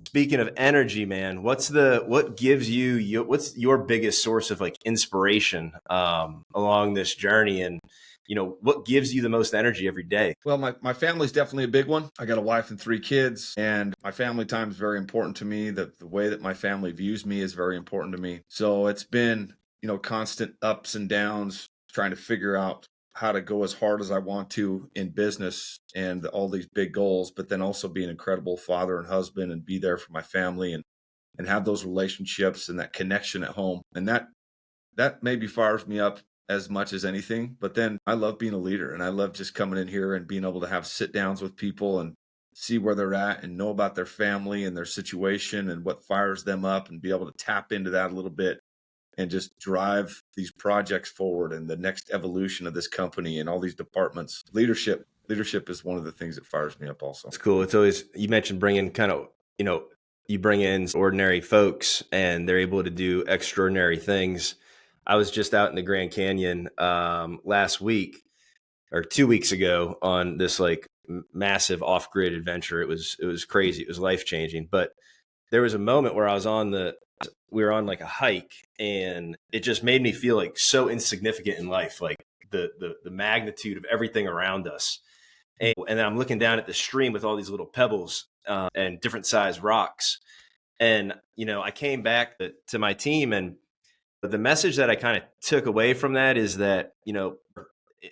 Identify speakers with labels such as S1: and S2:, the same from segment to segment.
S1: Speaking of energy, man, what gives you, what's your biggest source of like inspiration along this journey, and what gives you the most energy every day?
S2: Well, my family's definitely a big one. I got a wife and 3 kids, and my family time is very important to me. The way that my family views me is very important to me. So it's been, constant ups and downs, trying to figure out how to go as hard as I want to in business and all these big goals, but then also be an incredible father and husband and be there for my family and have those relationships and that connection at home. And that maybe fires me up as much as anything. But then I love being a leader, and I love just coming in here and being able to have sit downs with people and see where they're at and know about their family and their situation and what fires them up, and be able to tap into that a little bit and just drive these projects forward and the next evolution of this company and all these departments. Leadership is one of the things that fires me up also.
S1: It's cool. It's always, you mentioned bringing you bring in ordinary folks and they're able to do extraordinary things. I was just out in the Grand Canyon last week or 2 weeks ago on this like massive off-grid adventure. It was crazy. It was life-changing. But there was a moment where we were on like a hike, and it just made me feel like so insignificant in life, like the magnitude of everything around us. And then I'm looking down at the stream with all these little pebbles and different size rocks. And, I came back to my team, and the message that I kind of took away from that is that, no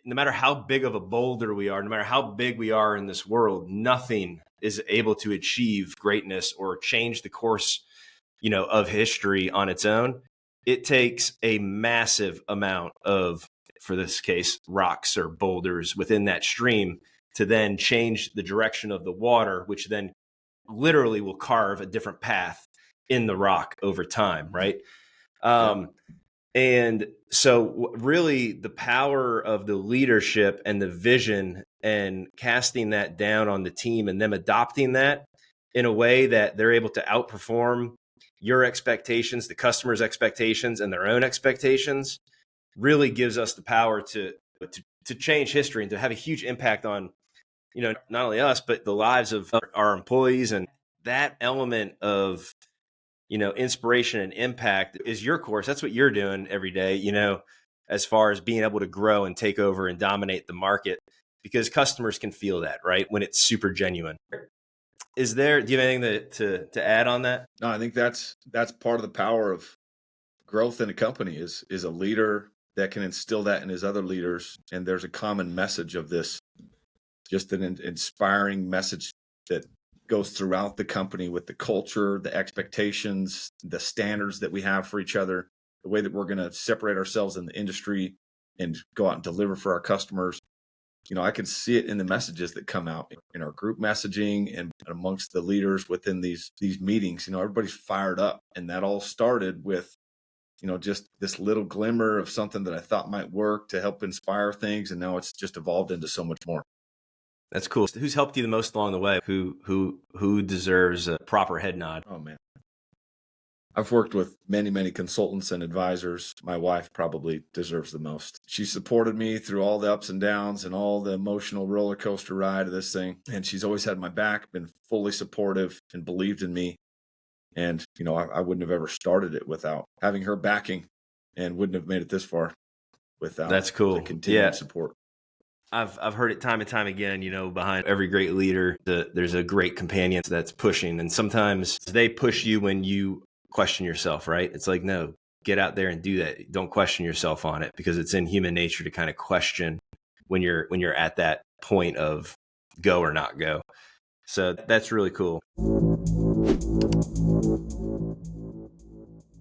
S1: matter how big of a boulder we are, no matter how big we are in this world, nothing is able to achieve greatness or change the course, of history on its own. It takes a massive amount of, for this case, rocks or boulders within that stream to then change the direction of the water, which then literally will carve a different path in the rock over time, right? And so really the power of the leadership and the vision and casting that down on the team and them adopting that in a way that they're able to outperform your expectations, the customer's expectations, and their own expectations really gives us the power to change history and to have a huge impact on, not only us, but the lives of our employees. And that element of, inspiration and impact is your course. That's what you're doing every day, as far as being able to grow and take over and dominate the market, because customers can feel that, right? When it's super genuine. Do you have anything to add on that?
S2: No, I think that's part of the power of growth in a company is a leader that can instill that in his other leaders. And there's a common message of this, just an inspiring message that goes throughout the company with the culture, the expectations, the standards that we have for each other, the way that we're going to separate ourselves in the industry and go out and deliver for our customers. I can see it in the messages that come out in our group messaging and amongst the leaders within these meetings. Everybody's fired up, and that all started with, just this little glimmer of something that I thought might work to help inspire things. And now it's just evolved into so much more.
S1: That's cool. Who's helped you the most along the way? Who deserves a proper head nod?
S2: Oh man, I've worked with many, many consultants and advisors. My wife probably deserves the most. She supported me through all the ups and downs and all the emotional roller coaster ride of this thing. And she's always had my back, been fully supportive and believed in me. And, I wouldn't have ever started it without having her backing, and wouldn't have made it this far without
S1: That's cool.
S2: The continued support.
S1: I've heard it time and time again, behind every great leader, there's a great companion that's pushing. And sometimes they push you when you question yourself, right? It's like, no, get out there and do that. Don't question yourself on it, because it's in human nature to kind of question when you're at that point of go or not go. So that's really cool.